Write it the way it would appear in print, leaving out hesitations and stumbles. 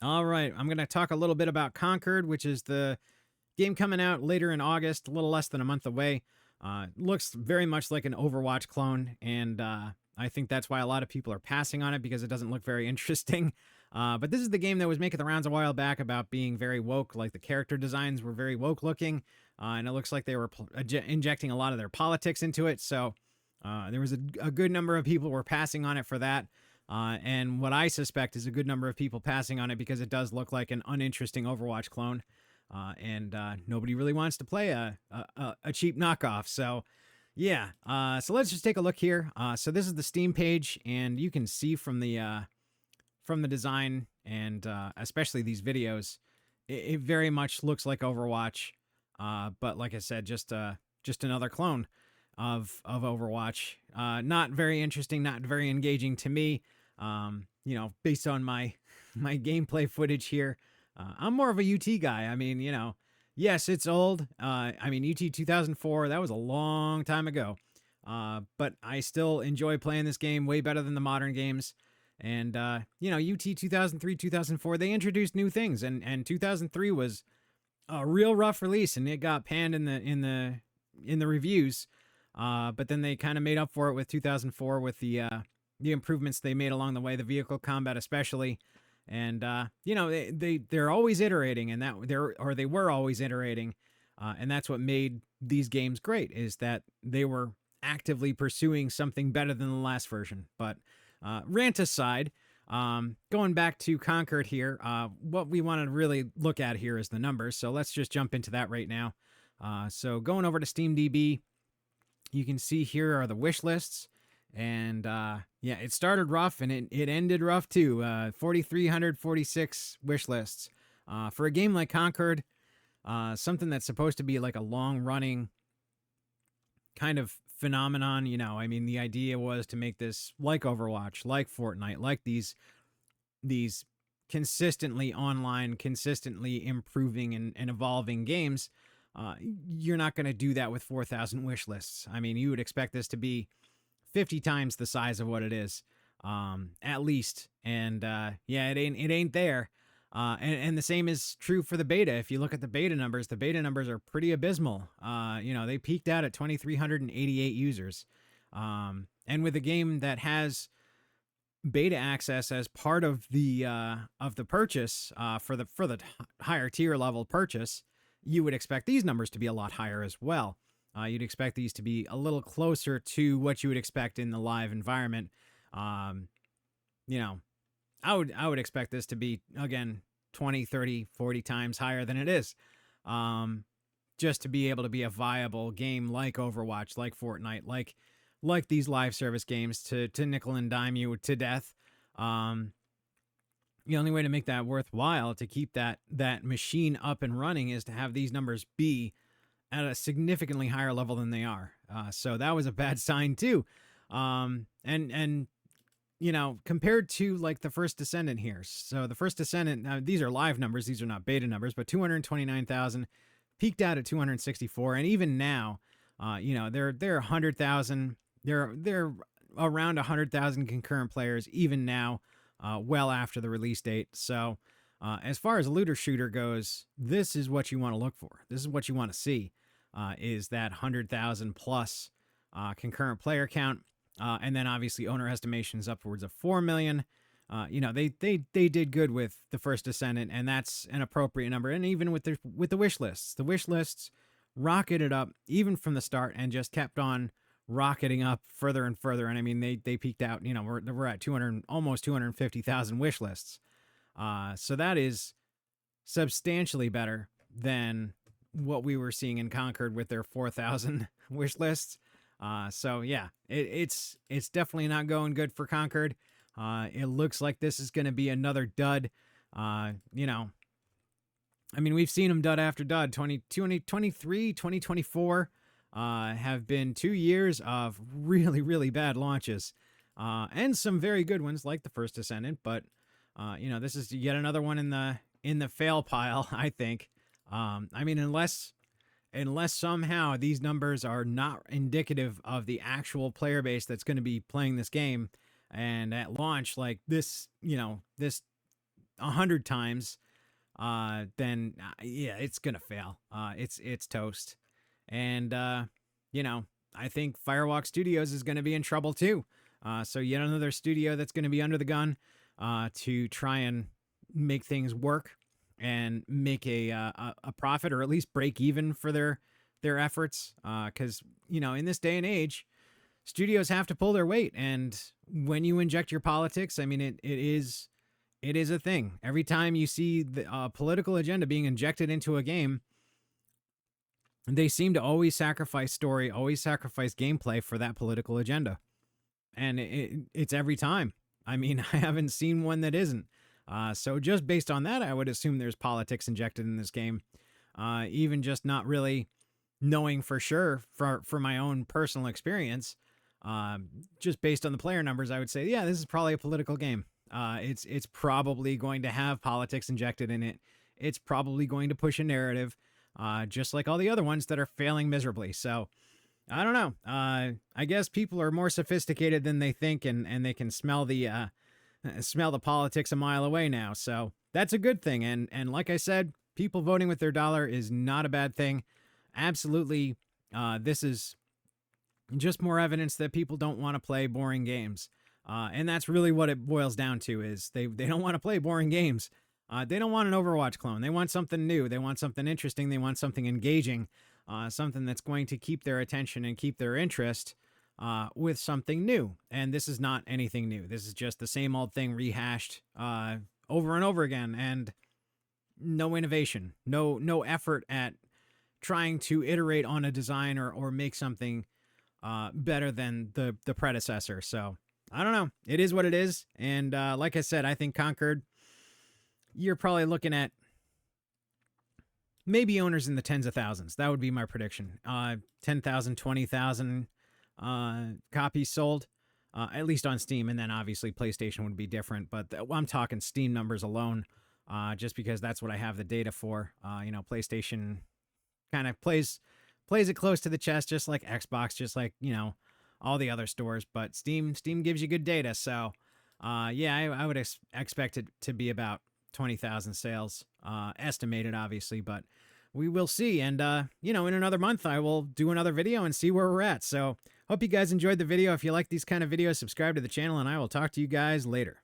All right, I'm going to talk a little bit about Concord, which is the game coming out later in August, a little less than a month away. Looks very much like an Overwatch clone, and I think that's why a lot of people are passing on it because it doesn't look very interesting. But this is the game that was making the rounds a while back about being very woke, like the character designs were very woke looking, and it looks like they were injecting a lot of their politics into it. So there was a good number of people were passing on it for that. And what I suspect is a good number of people passing on it because it does look like an uninteresting Overwatch clone. And nobody really wants to play a cheap knockoff. So, yeah. So let's just take a look here. So this is the Steam page, and you can see from the design and especially these videos, it very much looks like Overwatch. But like I said, just another clone of Overwatch. Not very interesting, not very engaging to me. Based on my gameplay footage here, I'm more of a UT guy. I mean, yes, it's old. UT 2004, that was a long time ago. But I still enjoy playing this game way better than the modern games. And UT 2003, 2004, they introduced new things, and 2003 was a real rough release, and it got panned in the reviews. But then they kind of made up for it with 2004 with the improvements they made along the way, the vehicle combat especially. And they're always iterating, and they were always iterating, and that's what made these games great, is that they were actively pursuing something better than the last version. But rant aside, going back to Concord here, what we want to really look at here is the numbers. So let's just jump into that right now. So going over to SteamDB, you can see here are the wish lists. And it started rough and it ended rough too. 4,346 wish lists. For a game like Concord, something that's supposed to be like a long running kind of phenomenon, the idea was to make this like Overwatch, like Fortnite, like these consistently online, consistently improving and evolving games. You're not going to do that with 4,000 wish lists. I mean, you would expect this to be 50 times the size of what it is, at least. And it ain't there. And the same is true for the beta. If you look at the beta numbers are pretty abysmal. They peaked out at 2,388 users. And with a game that has beta access as part of the purchase, for the higher tier level purchase, you would expect these numbers to be a lot higher as well. You'd expect these to be a little closer to what you would expect in the live environment. I would expect this to be, again, 20, 30, 40 times higher than it is. Just to be able to be a viable game like Overwatch, like Fortnite, like these live service games to nickel and dime you to death. The only way to make that worthwhile, to keep that machine up and running, is to have these numbers be at a significantly higher level than they are. So that was a bad sign too. Compared to like the First Descendant here. So the First Descendant, now these are live numbers, these are not beta numbers, but 229,000, peaked out at 264, and even now, they're 100,000. They're around 100,000 concurrent players even now, well after the release date. So as far as looter shooter goes, this is what you want to look for. This is what you want to see, is that 100,000 plus concurrent player count. And then obviously owner estimations upwards of 4 million. They did good with the First Descendant, and that's an appropriate number. And even with the wish lists rocketed up even from the start and just kept on rocketing up further and further. And I mean, they peaked out, we're at 200, almost 250,000 wish lists. So that is substantially better than what we were seeing in Concord with their 4,000 wish lists. It's definitely not going good for Concord. It looks like this is going to be another dud. We've seen them dud after dud. 2023, 2024 have been 2 years of really, really bad launches, and some very good ones like the First Descendant. But this is yet another one in the fail pile, I think. Unless somehow these numbers are not indicative of the actual player base that's going to be playing this game, and at launch, like this 100 times, then yeah, it's gonna fail. It's toast. And I think Firewalk Studios is going to be in trouble too. So yet another studio that's going to be under the gun to try and make things work and make a profit, or at least break even for their efforts. Because in this day and age, studios have to pull their weight, and when you inject your politics, I mean it is a thing. Every time you see the political agenda being injected into a game, they seem to always sacrifice story, always sacrifice gameplay for that political agenda. And it's every time. I mean, I haven't seen one that isn't. So just based on that, I would assume there's politics injected in this game. Even just not really knowing for sure for my own personal experience. Just based on the player numbers, I would say, yeah, this is probably a political game. It's probably going to have politics injected in it. It's probably going to push a narrative. Just like all the other ones that are failing miserably. So, I don't know. I guess people are more sophisticated than they think, and they can smell the politics a mile away now. So that's a good thing. And like I said, people voting with their dollar is not a bad thing. Absolutely, this is just more evidence that people don't want to play boring games. And that's really what it boils down to: is they don't want to play boring games. They don't want an Overwatch clone. They want something new. They want something interesting. They want something engaging, something that's going to keep their attention and keep their interest with something new. And this is not anything new. This is just the same old thing rehashed over and over again, and no innovation, no effort at trying to iterate on a design or make something better than the predecessor. So I don't know. It is what it is. And like I said, I think Concord, you're probably looking at maybe owners in the tens of thousands. That would be my prediction. 10,000, 20,000 copies sold, at least on Steam. And then obviously PlayStation would be different. But I'm talking Steam numbers alone, just because that's what I have the data for. PlayStation kind of plays it close to the chest, just like Xbox, just like, all the other stores. But Steam gives you good data. So, yeah, I would expect it to be about 20,000 sales, estimated obviously, but we will see. And, in another month, I will do another video and see where we're at. So hope you guys enjoyed the video. If you like these kind of videos, subscribe to the channel, and I will talk to you guys later.